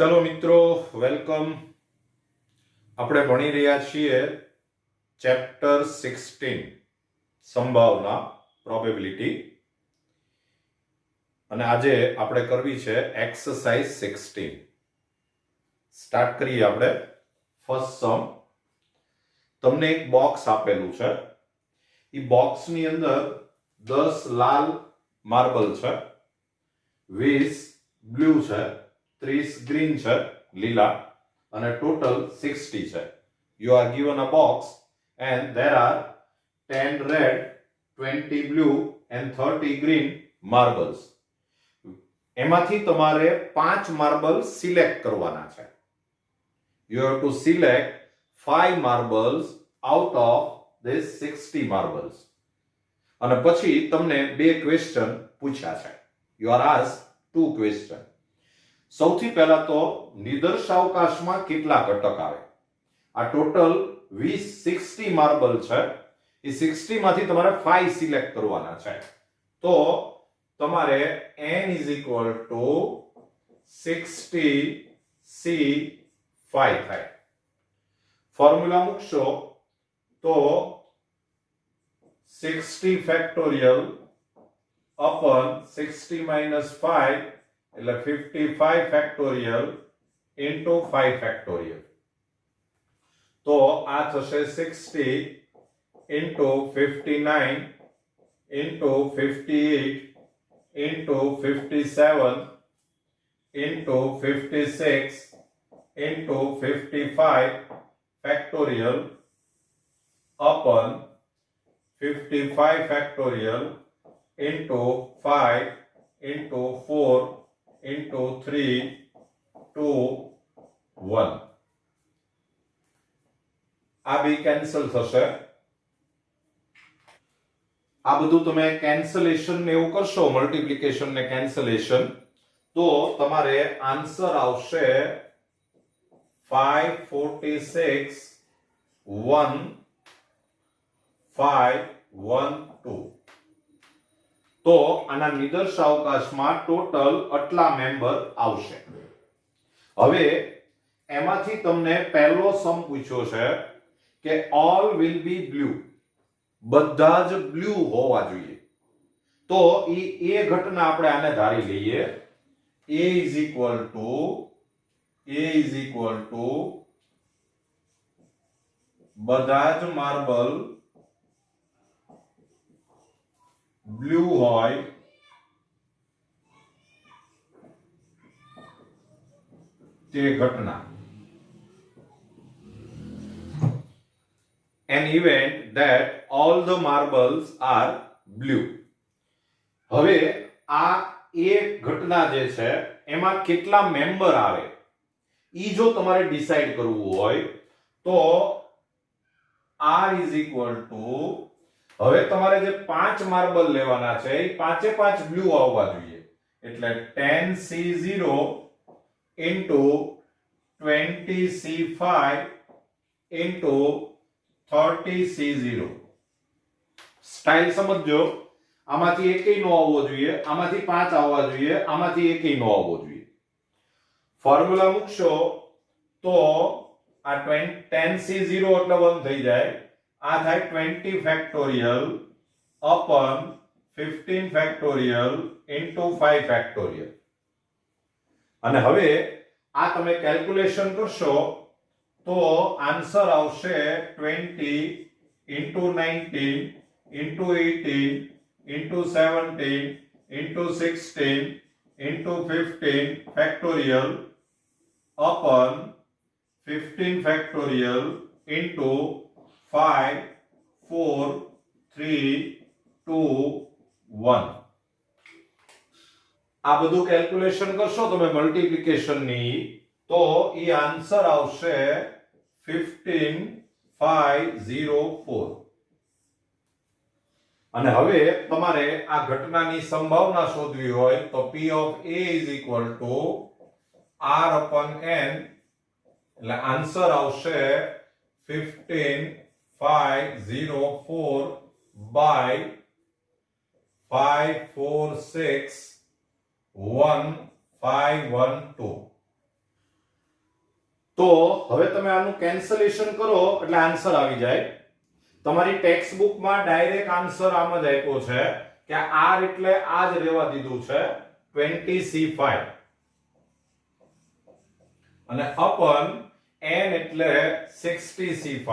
चलो मित्रों, वेलकम। આપણે ભણી રહ્યા છીએ ચેપ્ટર 16 સંભાવના પ્રોબેબિલિટી અને આજે આપણે કરવી છે એક્સરસાઇઝ 16. સ્ટાર્ટ કરીએ આપણે. ફર્સ્ટ સમ. તમને એક બોક્સ આપેલું છે. એ બોક્સની અંદર 10 લાલ માર્બલ છે, 20 બ્લુ છે, 30 ગ્રીન છે, લીલા, and a total 60 છે. You are given a box and there are 10 red, 20 blue and 30 green marbles. એમાંથી તમારે 5 માર્બલ સિલેક્ટ કરવાના છે. You have to select 5 marbles out of this 60 marbles. અને પછી તમને બે ક્વેશ્ચન પૂછ્યા છે. You are asked 2 questions. સૌથી પહેલા તો નિદર્શાવકાશમાં કેટલા ઘટક આવે. આ ટોટલ 60 માર્બલ છે. એ 60 માંથી તમારે 5 સિલેક્ટ કરવાના છે. તો તમારે n = 60c5 થાય. ફોર્મ્યુલા મૂકશો તો 60 ફેક્ટોરિયલ upon 60 minus 5 એટલે 55 ફેક્ટોરિયલ into 5 ફેક્ટોરિયલ. તો આ થશે 60 into 59 into 58 into 57 into 56 into 55 factorial upon 55 factorial into 5 into 4 into 3 2 1. આ બી કેન્સલ થશે. આ બધું તમે કેન્સલેશન ને એવું કરશો, મલ્ટીપ્લિકેશન ને કેન્સલેશન, તો તમારે આન્સર આવશે 546 1512. તો આના નિદર્શાવકાશમાં ટોટલ આટલા મેમ્બર આવશે. હવે એમાંથી તમને પહેલો સમ પૂછ્યો છે કે ઓલ વિલ બી બ્લુ, બધા જ બ્લુ હોવા જોઈએ. તો એ ઘટના આપણે આને ધારી લઈએ. a બધા જ માર્બલ બ્લુ હોય તે ઘટના. An event that all the marbles are blue. હવે આ એક ઘટના જે છે એમાં કેટલા મેમ્બર આવે ઈ જો તમારે ડિસાઈડ કરવું હોય તો R = હવે તમારે જે 5 માર્બલ લેવાના છે એ પાંચે 5 બ્લુ આવવા જોઈએ. એટલે 10c0 into 20c5 into 30c0. Style સમજો. આમાંથી એકેય નો આવવો જોઈએ, આમાંથી 5 આવવા જોઈએ, આમાંથી એકેય નો આવવો જોઈએ. ફોર્મ્યુલા મૂકશો તો આ 10c0 એટલે 1 થઈ જાય. આ થાય 20 factorial upon 15 factorial into 5 factorial. અને હવે આ તમે કેલ્ક્યુલેશન કરશો તો આન્સર આવશે 20 into 19 into 18 into 17 into 16 into 15 factorial upon 15 factorial into 5 4 3 2 1. આ બધું કેલ્ક્યુલેશન કરશો તમે મલ્ટીપ્લિકેશન ની તો ઈ આન્સર આવશે 15504. અને હવે તમારે આ ઘટનાની સંભાવના શોધવી હોય તો P of A = R/n. એટલે આન્સર આવશે 15504 by 546 1512. તો હવે તમે આનું કેન્સલેશન કરો એટલે આન્સર આવી જાય. તમારી ટેક્સ્ટ બુકમાં ડાયરેક્ટ આન્સર આમ જ આપ્યો છે કે r એટલે આ જ રહેવા દીધું છે 20c5 અને અપન n એટલે 60c5.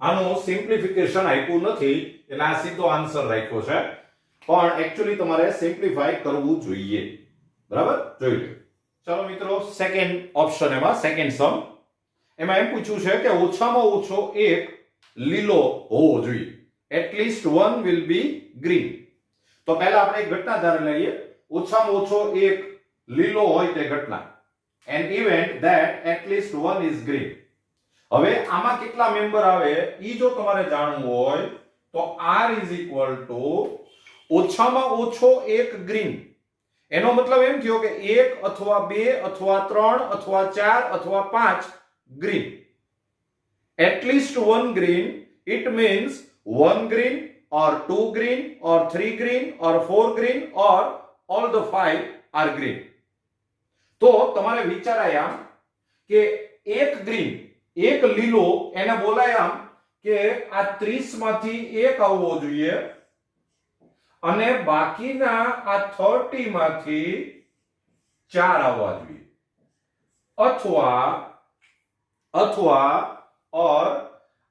આનું સિમ્પ્લિફિકેશન આપ્યું નથી એટલે આ સીધો આન્સર રાખ્યો છે, પણ એક્ચ્યુઅલી તમારે સિમ્પ્લિફાય કરવું જોઈએ. બરાબર, જોઈ લો. ચલો મિત્રો, સેકન્ડ ઓપ્શન એમાં સેકન્ડ સમ એમાં એમ પૂછ્યું છે કે ઓછામાં ઓછો એક લીલો હોવો જોઈએ. At least one will be green. તો પહેલા આપણે એક ઘટના ધારી લઈએ. ઓછામાં ઓછો એક લીલો હોય તે ઘટના. an event that at least one is green. હવે આમાં કેટલા મેમ્બર આવે ઈ જો તમારે જાણવું હોય તો r is equal to ઓછામાં ઓછો એક ગ્રીન. એનો મતલબ એમ થયો કે 1 અથવા 2 અથવા 3 અથવા 4 અથવા 5 green. At least one green, it means one green or two green or three green or four green or all the five are green. તો તમારે વિચારાય આમ કે એક ગ્રીન, એક લીલો, એને બોલાય આમ કે આ 30 માંથી એક આવવો જોઈએ અને બાકીના આ 30 માંથી 4 આવવા જોઈએ, અથવા और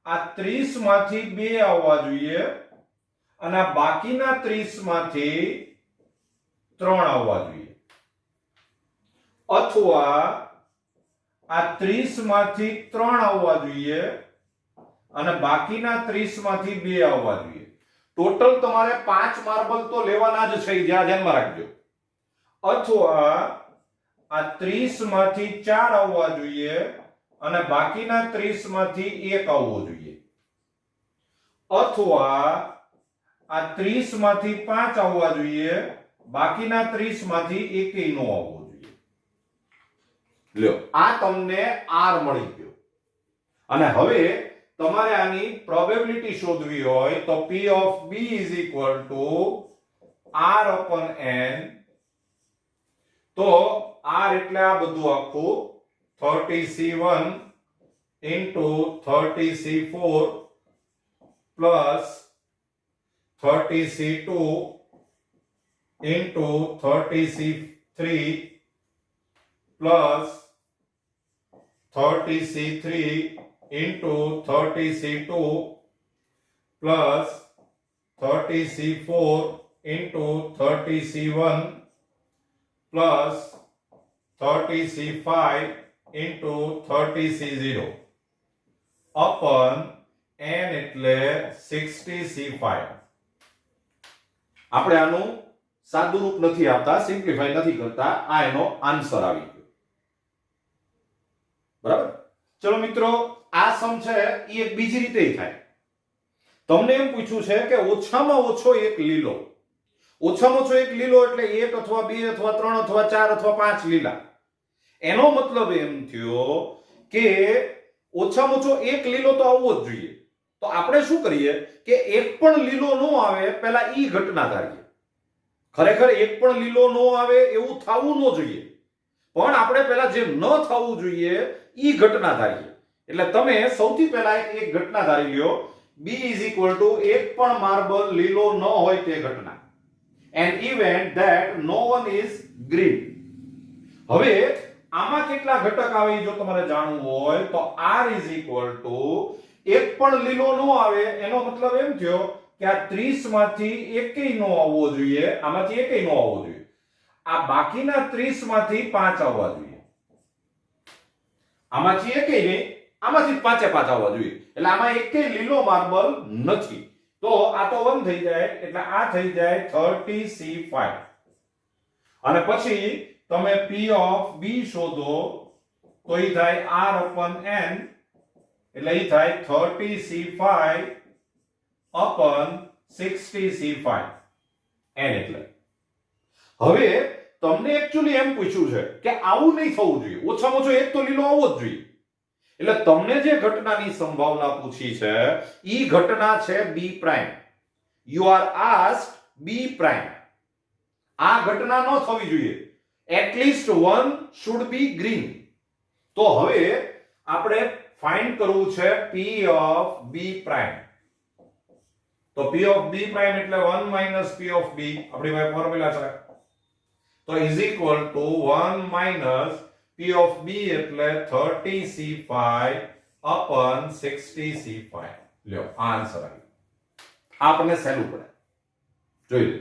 આ 30 માંથી 2 આવવા જોઈએ અને બાકીના 30 માંથી 3 આવવા જોઈએ, અથવા આ 30 માંથી 3 આવવા જોઈએ અને બાકીના 30 માંથી 2 આવવા જોઈએ. ટોટલ તમારે 5 માર્બલ તો લેવાના જ છે, ધ્યાનમાં રાખજો. અથવા આ 30 માંથી 4 આવવા જોઈએ અને બાકીના 30 માંથી 1 આવવો જોઈએ, અથવા આ 30 માંથી 5 આવવા જોઈએ, બાકીના 30 માંથી 1 નો આવવો જોઈએ. લ્યો, આ તમને r મળી ગયો. અને હવે તમારે આની પ્રોબેબિલિટી શોધવી હોય તો p of b is equal to r upon n. તો r એટલે આ બધું આખું 30c1 into 30c4 plus 30c2 into 30c3 plus 30c3 into 30c2 plus 30c4 into 30c1 plus 30c5 into 30c0 upon n એટલે 60c5. આપણે આનું સાદું રૂપ નથી આપતા, સિમ્પ્લિફાઈ નથી કરતા. આ એનો આન્સર આવી ગયો. બરાબર. ચલો મિત્રો, આ સમ છે એ એક બીજી રીતે થાય. તમને એમ પૂછ્યું છે કે ઓછામાં ઓછો એક લીલો. ઓછામાં ઓછો એક લીલો એટલે 1 અથવા 2 અથવા 3 અથવા 4 અથવા 5 લીલા. એનો મતલબ એમ થયો કે ઓછામાં ઓછો એક લીલો તો આવવો જ જોઈએ. તો આપણે શું કરીએ કે એક પણ લીલો ન આવે પહેલા ઈ ઘટના ધારીએ. ખરેખર એક પણ લીલો ન આવે એવું થવું ન જોઈએ, પણ આપણે પહેલા જે ન થવું જોઈએ ઈ ઘટના ધારીએ. એટલે તમે સૌથી પહેલા એક ઘટના ધારી લ્યો. b is equal to એક પણ માર્બલ લીલો ન હોય તે ઘટના. an event that no one is green. હવે આમાં કેટલા ઘટક આવે જો તમારે જાણવું હોય તો r is equal to એક પણ લીલો ન આવે એનો મતલબ એમ થયો કે આ 30 માંથી એકેય નો આવવો જોઈએ, આમાંથી એકેય નો આવવો જોઈએ, આ બાકીના 30 માંથી 5 આવવા જોઈએ, આમાંથી એકેય નહીં, આમાંથી 5 આવવા જોઈએ. એટલે આમાં એકેય લીલો માર્બલ નથી. તો આ તો 1 થઈ જાય એટલે આ થઈ જાય 30c5. અને પછી તમે p of b શોધો તો ઈ થાય r upon n, એટલે ઈ થાય 30c5 upon 60c5 n. એટલે હવે તમને એક્ચ્યુઅલી એમ પૂછ્યું છે કે આવું નહીં થવું જોઈએ, ઓછામાં ઓછો એક તો લીલો આવવો જ જોઈએ. એટલે તમને જે ઘટનાની સંભાવના પૂછી છે ઈ ઘટના છે b prime. You are asked b prime. આ ઘટના ન થવી જોઈએ. At least one should be green. તો હવે આપણે ફાઇન્ડ કરવું છે p of b પ્રાઇમ. તો p of b પ્રાઇમ એટલે 1 minus p of b આપણી પાસે ફોર્મ્યુલા છે. તો is equal to 1 minus p of b એટલે 30c5 upon 60c5. લ્યો આ આન્સર આવ્યો. આપણને સહેલું પડે. જોઈ લો.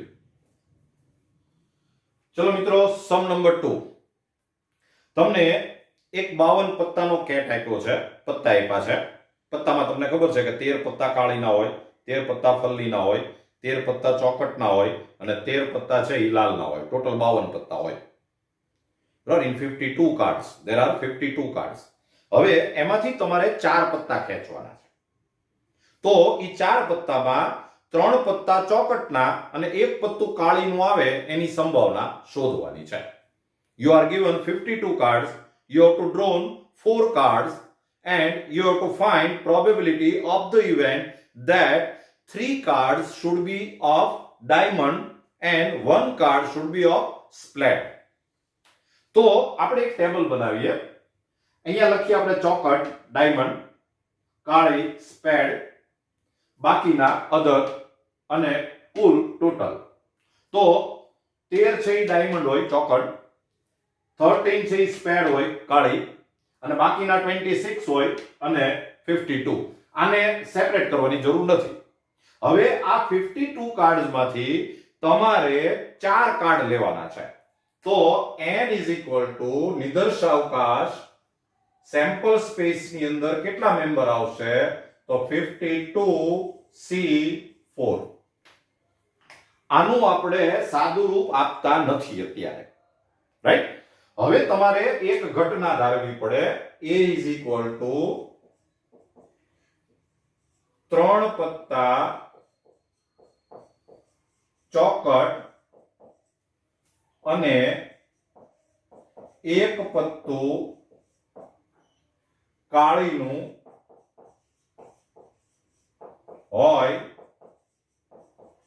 ચલો મિત્રો, સમ નંબર 2. તમને એક 52 પત્તાનો કેટ આપ્યો છે, પત્તા આપ્યા છે. પત્તામાં તમને ખબર છે કે 13 પત્તા કાળીના હોય, 13 પત્તા ફલ્લીના હોય, 13 પત્તા ચોકટના હોય અને 13 પત્તા છે ઈ લાલના હોય. ટોટલ 52 પત્તા હોય. બરાબર? In 52 cards. there are 52 cards. હવે એમાંથી તમારે 4 પત્તા ખેંચવાના છે. તો ઈ 4 પત્તામાં 3 પત્તા ચોકટના અને 1 પત્તું કાળીનું આવે એની સંભાવના શોધવાની છે. You are given 52 cards. You have to draw 4 cards and you have to find probability of the event that 3 cards should be of diamond and 1 card should be of splat. તો આપણે એક ટેબલ બનાવીએ. અહીંયા લખીએ આપણે ચોકટ, diamond, કાળી, સ્પેડ, બાકીના અધર અને કુલ ટોટલ. તો 13 છે એ ડાયમંડ હોય ચોકટ, 13 છે એ સ્પેડ હોય કાળી અને બાકીના 26 હોય અને 52. આને સેપરેટ કરવાની જરૂર નથી. હવે આ 52 કાર્ડ્સમાંથી તમારે 4 કાર્ડ લેવાના છે. તો n is equal to નિદર્શાવકાશ સેમ્પલ સ્પેસ ની અંદર કેટલા મેમ્બર આવશે? તો 52c4. આનું આપણે સાદું રૂપ આપતા નથી અત્યારે, રાઈટ? હવે તમારે એક ઘટના ધારવી પડે. a is equal to 3 પત્તા ચોકટ અને 1 પત્તું કાળીનું હોય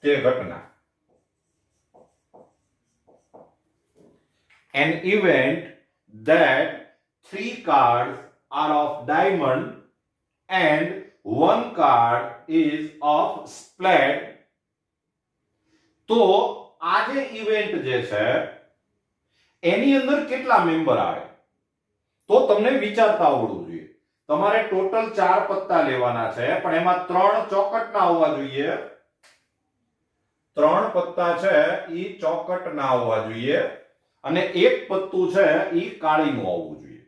તે ઘટના. An event that 3 cards are of diamond and 1 card is of splat. તો આ જે ઇવેન્ટ જે છે એની અંદર કેટલા મેમ્બર આવે? તો તમને વિચારતા આવડવું જોઈએ. તમારે ટોટલ 4 પત્તા લેવાના છે પણ એમાં 3 ચોકટના હોવા જોઈએ. 3 પત્તા છે ઈ ચોકટના હોવા જોઈએ અને 1 પત્તું છે ઈ કાળીનું આવવું જોઈએ.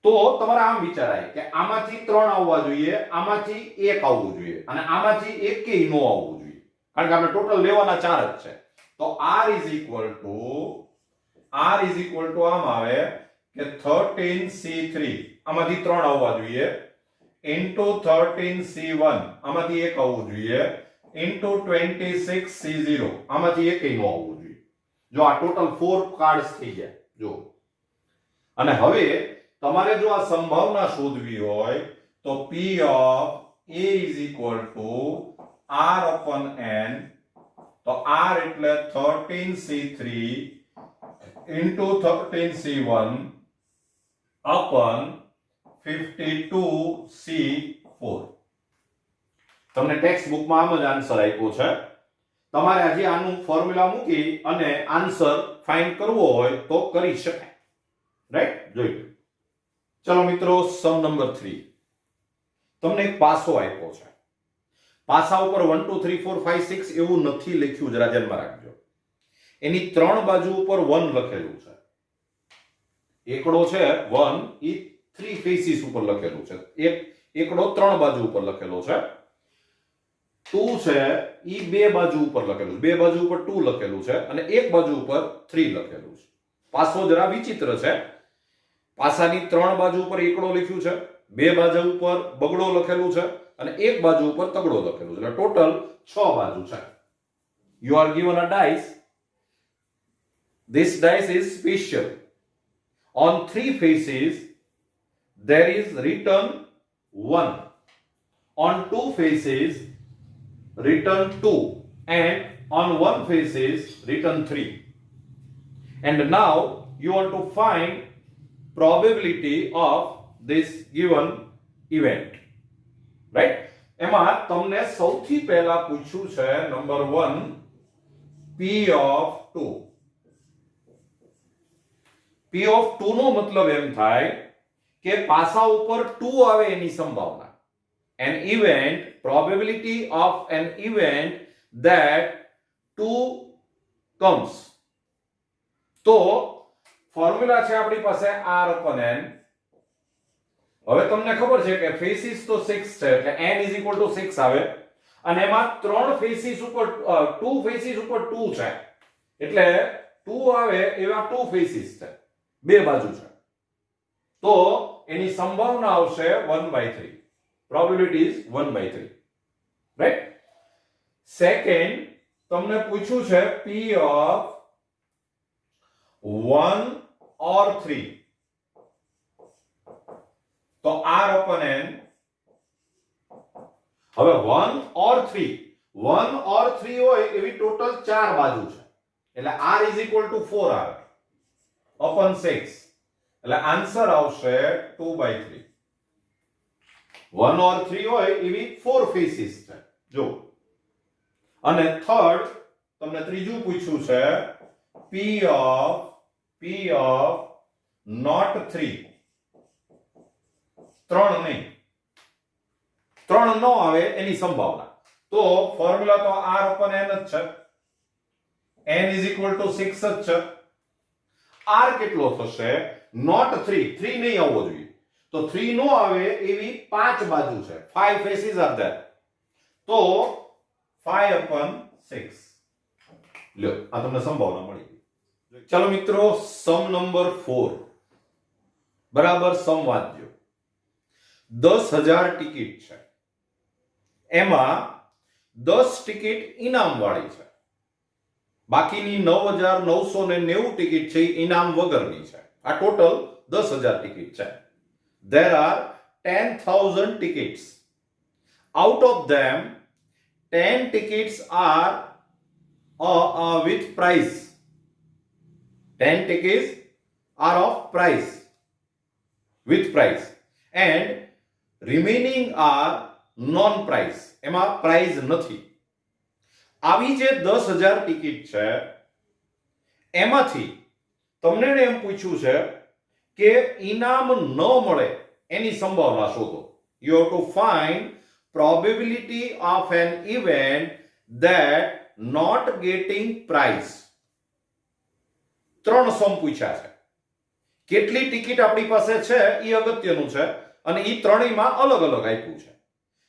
તો તમારે આમ વિચારાય કે આમાંથી 3 આવવા જોઈએ, આમાંથી 1 આવવું જોઈએ અને આમાંથી એકેય નો આવવું જોઈએ, કારણ કે આપણે ટોટલ લેવાના 4 જ છે. તો r is equal to આમ આવે કે 13c3 આમાંથી 3 આવવા જોઈએ into 13c1 આમાંથી 1 આવવું જોઈએ into 26c0 આમાંથી એકેય નો આવવું જોઈએ. જો આ ટોટલ 4 કાર્ડ્સ થઈ ગયા. જો અને હવે તમારે જો આ સંભાવના શોધવી હોય તો p of a is equal to r upon n. તો r એટલે 13c3 into 13c1 upon 52c4. તમને ટેક્સ્ટ બુકમાં આમ જ આન્સર આપ્યો છે. તમારે આજે આનું ફોર્મ્યુલા મૂકી અને આન્સર ફાઇન્ડ કરવો હોય તો કરી શકાય, રાઈટ? જોઈ લો. ચલો મિત્રો, સમ નંબર 3. તમને એક પાસો આપ્યો છે. પાસા ઉપર 1 2 3 4 5 6 એવું નથી લખ્યું, જરા ધ્યાનમાં રાખજો. એની 3 બાજુ ઉપર 1 લખેલું છે. એકડો છે 1 ઈ 3 ફેસીસ ઉપર લખેલું છે. એકડો 3 બાજુ ઉપર લખેલો છે. 2 છે ઈ 2 બાજુ ઉપર લખેલું છે. 2 બાજુ ઉપર 2 લખેલું છે અને 1 બાજુ ઉપર 3 લખેલું છે. પાસો જરા વિચિત્ર છે. પાસાની 3 બાજુ ઉપર એકડો લખ્યું છે, 2 બાજુ ઉપર બગડો લખેલું છે અને 1 બાજુ ઉપર તગડો લખેલું છે. એટલે ટોટલ 6 બાજુ છે. You are given a dice. This dice is special. On 3 faces there is written 1. On 2 faces written 2 and on 1 faces written 3. And now you want to find probability of this given event, right? એમાં તમને સૌથી પહેલા પૂછ્યું છે number 1 p of 2. p of 2 નો મતલબ એમ થાય કે પાસા ઉપર 2 આવે એની સંભાવના. An event, probability of an event that 2 comes. તો ફોર્મ્યુલા છે આપણી પાસે r upon n. હવે તમને ખબર છે કે ફેસિસ તો 6 છે એટલે n is equal to 6 આવે અને એમાં 3 ફેસિસ ઉપર 2 ફેસિસ ઉપર 2 છે એટલે 2 આવે એવા 2 ફેસિસ છે, બે બાજુ છે, તો એની સંભાવના આવશે 1/3. Probability is 1/3, right? Second, તમને પૂછ્યું છે p of 1 or 3. તો r upon n. હવે 1 or 3 હોય એવી ટોટલ 4 બાજુ છે એટલે r is equal to 4r upon 6 એટલે આન્સર આવશે 2/3. 1 or 3 હોય એવી 4 ફેસિસ છે જો. અને થર્ડ તમને ત્રીજું પૂછ્યું છે p of not 3. 3 નહીં, 3 ન આવે એની સંભાવના. તો ફોર્મ્યુલા તો r upon n જ છે, n is equal to 6 જ છે. r કેટલો થશે? not 3 નહીં આવવો જોઈએ, તો 3 નો આવે એવી 5 બાજુ છે, 5 faces are there, તો 5 upon 6. લ્યો આ તમને સંભાવના મળી ગઈ. ચાલો મિત્રો, સમ નંબર 4 બરાબર સમ વાંચજો. 10,000 ટિકિટ છે, એમાં 10 ટિકિટ ઇનામ વાળી છે, બાકીની 9,990 ટિકિટ છે ઇનામ વગરની છે. આ ટોટલ 10,000 ટિકિટ છે. There are 10,000 tickets. Out of them, 10 tickets are with price. 10 tickets are of price, with price, and remaining are non-price. એમાં price નથી. આવી જે 10,000 ટિકિટ છે એમાંથી તમને એમ પૂછ્યું છે કે ઇનામ ન મળે એની સંભાવના શોધો. You have to find probability of an event that not getting prize. 3 સમ પૂછ્યા છે. કેટલી ટિકિટ આપણી પાસે છે એ અગત્યનું છે અને એ ત્રણેયમાં અલગ અલગ આપ્યું છે.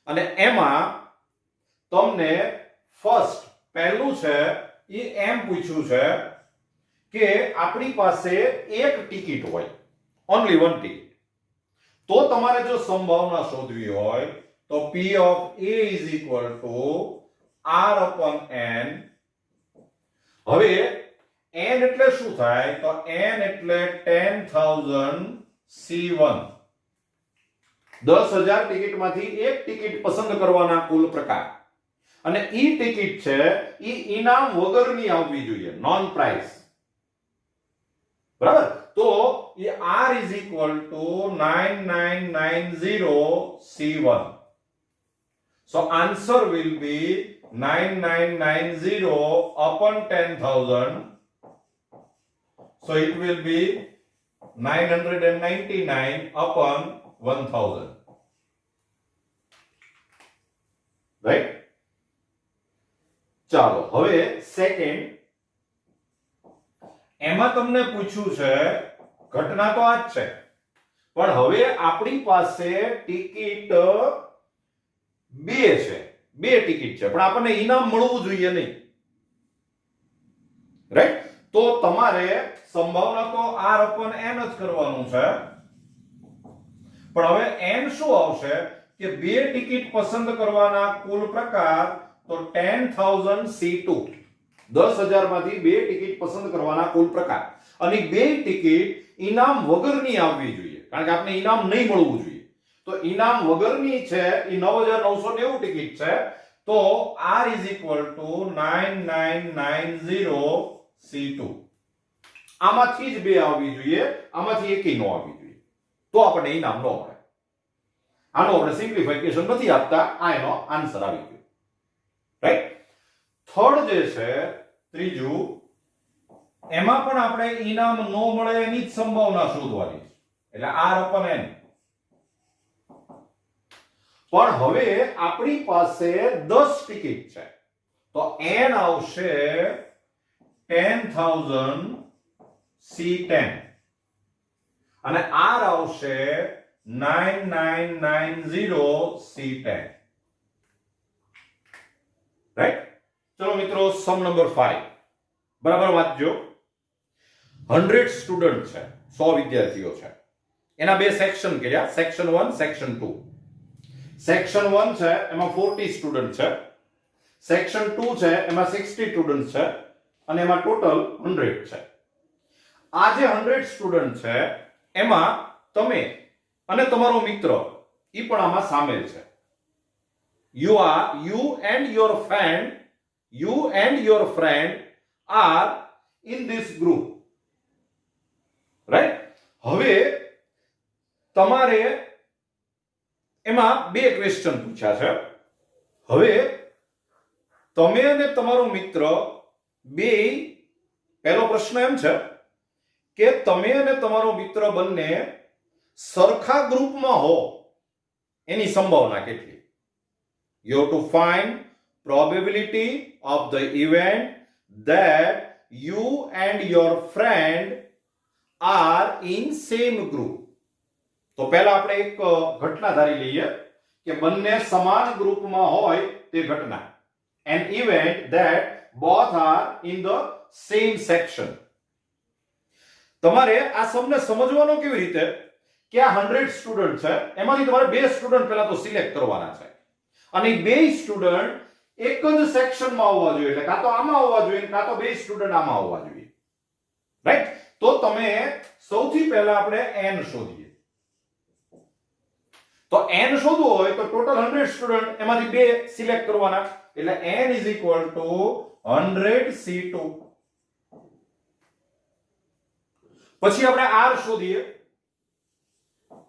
અને એમાં તમને ફર્સ્ટ પહેલું છે એ એમ પૂછ્યું છે કે આપણી પાસે એક ટિકિટ હોય, only one ticket. તો તમારે જો સંભાવના શોધવી હોય તો p of a is equal to r upon n. હવે n એટલે શું થાય? તો n એટલે 10,000 c1. 10,000 ટિકિટમાંથી એક ટિકિટ પસંદ કરવાના કુલ પ્રકાર. અને ઈ ટિકિટ છે ઈ ઇનામ વગરની આવવી જોઈએ, નોન પ્રાઇસ. બરાબર? તો એ r is equal to 9990 c1. So answer will be 9990 upon 10,000. So it will be 999 upon 1,000. Right? ચાલો હવે સેકન્ડ, એમાં તમને પૂછ્યું છે, ઘટના તો આ જ છે, પણ હવે આપણી પાસે ટિકિટ બે છે, બે ટિકિટ છે, પણ આપણને ઇનામ મળવું જોઈએ નહીં. રાઈટ? તો તમારે સંભાવના તો r upon n જ કરવાનું છે, પણ હવે n શું આવશે કે બે ટિકિટ પસંદ કરવાના કુલ પ્રકાર તો 10,000 c2. 10,000 માંથી બે ટિકિટ પસંદ કરવાના કુલ પ્રકાર, અને બે ટિકિટ ઇનામ વગરની આવવી જોઈએ, કારણ કે આપણે ઇનામ નહીં મળવું જોઈએ. તો ઇનામ વગરની છે એ 9,990 ટિકિટ છે, તો r is equal to 9990 c2. આમાંથી જ બે આવવી જોઈએ, આમાંથી એકેય ન આવવી જોઈએ, તો આપણને ઇનામ ન મળે. આનો આપણે સિમ્પ્લિફિકેશન નથી આપતા, આ એનો આન્સર આવી ગયો. રાઈટ. થર્ડ જે છે ત્રીજું, એમાં પણ આપણે ઇનામ ન મળે એની જ સંભાવના શોધવાની છે, એટલે r/n. પણ હવે આપણી પાસે 10 ટિકિટ છે, તો n આવશે 10,000 C10 અને r આવશે 9990 C10. રાઈટ. ચલો મિત્રો, સમ નંબર 5 બરાબર વાંચજો. 100 સ્ટુડન્ટ છે, 100 વિદ્યાર્થીઓ છે. એના બે સેક્શન કર્યા, સેક્શન 1, સેક્શન 2. સેક્શન 1 છે એમાં 40 સ્ટુડન્ટ છે, સેક્શન 2 છે એમાં 60 સ્ટુડન્ટ છે અને એમાં ટોટલ 100 છે. આ જે 100 સ્ટુડન્ટ છે એમાં તમે અને તમારો મિત્ર ઈ પણ આમાં સામેલ છે. you and your friend are in this group. Right. હવે તમારે એમાં બે ક્વેશ્ચન પૂછ્યા છે. હવે તમે અને તમારો મિત્ર બે, પહેલો પ્રશ્ન એમ છે કે તમે અને તમારો મિત્ર બંને સરખા ગ્રુપમાં હો એની સંભાવના કેટલી. You have to find probability of the event that you and your friend are in same group. તો પહેલા આપણે એક ઘટના ધારી લઈએ કે બંને સમાન ગ્રુપમાં હોય તે ઘટના. An event that both are in the same section. તમારે આ સમને સમજવાનો કેવી રીતે કે આ 100 સ્ટુડન્ટ છે, એમાંથી તમારે બે સ્ટુડન્ટ પહેલા તો સિલેક્ટ કરવાના છે અને બે સ્ટુડન્ટ એક જ સેક્શનમાં આવવા જોઈએ, એટલે કાં તો આમાં આવવા જોઈએ કાં તો બે સ્ટુડન્ટ આમાં આવવા જોઈએ. રાઈટ. તો તમે સૌથી પહેલા આપણે n શોધીએ. તો n શોધવું હોય તો ટોટલ 100 સ્ટુડન્ટ એમાંથી બે સિલેક્ટ કરવાના, એટલે n = 100 C2. પછી આપણે r શોધીએ.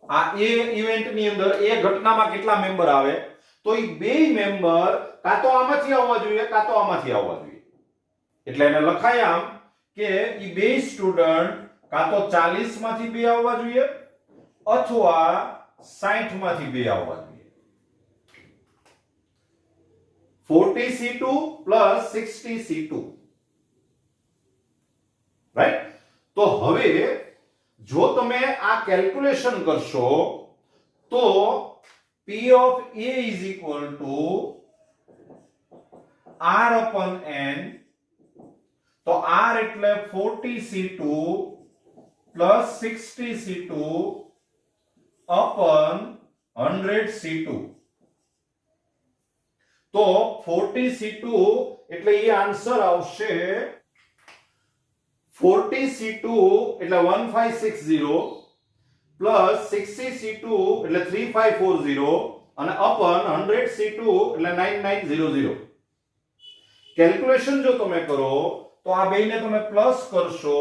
આ એ ઇવેન્ટ ની અંદર એ ઘટનામાં કેટલા મેમ્બર આવે, તો એ બે મેમ્બર કાં તો આમાંથી આવવા જોઈએ કાં તો આમાંથી આવવા જોઈએ, એટલે એને લખાય આમ કે એ બે સ્ટુડન્ટ કાં તો 40 માંથી બે આવવા જોઈએ અથવા 60 માંથી બે આવવા જોઈએ. 40 C2 plus 60 C2. રાઈટ. તો હવે જો તમે આ કેલ્ક્યુલેશન કરશો તો P of A is equal to R/n. તો R એટલે 40 C2 plus 60 C2 upon 100 C2. તો 40 C2 એટલે એ આન્સર આવશે 40 C2 એટલે 1560 plus 60 C2 એટલે 3540 અને upon 100 C2 એટલે 9900. કેલ્ક્યુલેશન જો તમે કરો તો આ બેને તમે પ્લસ કરશો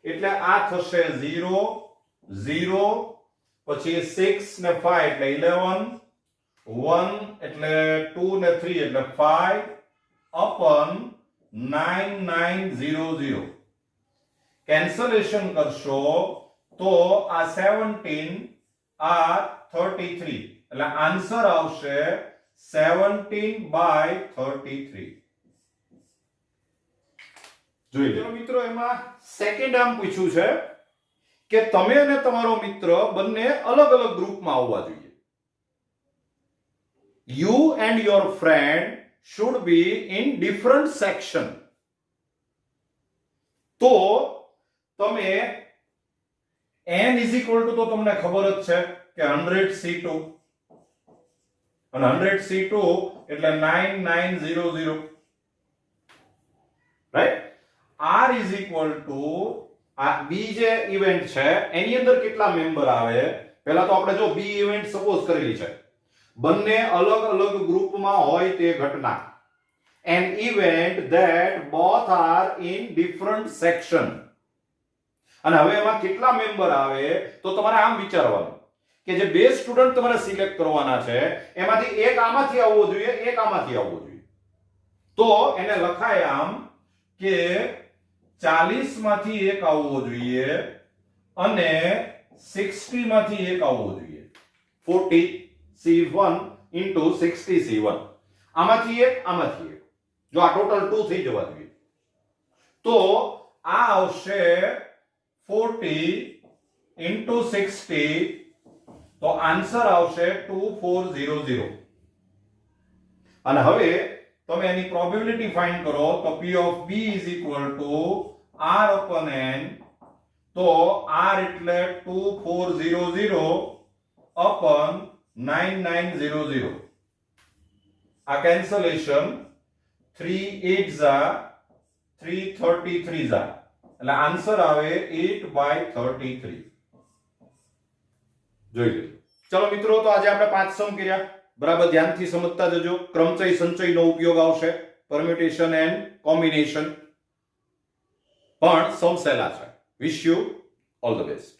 એટલે આ થશે 0 0 પછી 6 ને 5 એટલે 11 1 એટલે 2 ને 3 એટલે 5 upon 9900. કેન્સલેશન કરશો તો આ 17 આ 33 એટલે આન્સર આવશે 17/33. જોઈ લો મિત્રો, એમાં સેકન્ડ આમ પૂછ્યું છે કે તમે અને તમારો મિત્ર બંને અલગ અલગ ગ્રુપમાં આવવા જોઈએ. You and your friend should be in different section. તો તમે n = તો તમને ખબર જ છે કે 100 C2 અને 100 C2 એટલે 9900. રાઈટ. r = આ b જે ઇવેન્ટ છે એની અંદર કેટલા મેમ્બર આવે, પહેલા તો આપણે જો b ઇવેન્ટ સપોઝ કરેલી છે, બંને અલગ અલગ ગ્રુપમાં હોય તે ઘટના. An event that both are in different section. અને હવે એમાં કેટલા મેમ્બર આવે તો તમારે આમ વિચારવાનું કે જે બે સ્ટુડન્ટ તમારે સિલેક્ટ કરવાના છે એમાંથી એક આમાંથી આવવો જોઈએ, એક આમાંથી આવવો જોઈએ. તો એને લખાય આમ કે 40 માંથી એક આવવો જોઈએ અને 60 માંથી એક આવવો જોઈએ. 40C1 into 60C1. આમાંથી એક, આમાંથી એક. જો આ ટોટલ 2 થઈ જવા જોઈએ તો આ આવશે 40 into 60, તો આન્સર આવશે 2400. અને હવે તમે એની પ્રોબેબિલિટી ફાઇન્ડ કરો તો P of B is equal to R upon N. તો R એટલે 2400 upon 9900. આ cancellation 3 8s are 333s are, એટલે આન્સર આવે 8/33. જોઈ લો. ચલો મિત્રો, તો આજે આપણે 5 સમ કર્યા. બરાબર ધ્યાનથી સમજતા જજો. ક્રમચય સંચયનો ઉપયોગ આવશે, પરમ્યુટેશન એન્ડ કોમ્બિનેશન. પણ સમ સહેલા છે. Wish you all the best.